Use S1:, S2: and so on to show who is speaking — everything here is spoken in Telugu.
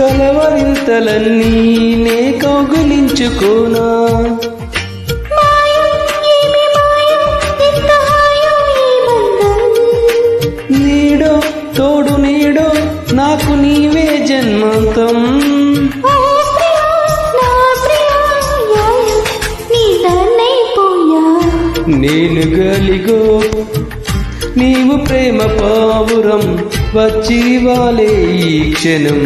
S1: కలవరింతలన్నీ నే కౌగిలించుకోనా నీడో తోడు నీడో నాకు నీవే జన్మంతం నేను గలిగో నీవు ప్రేమ పావురం వచ్చి వాలే ఈ క్షణం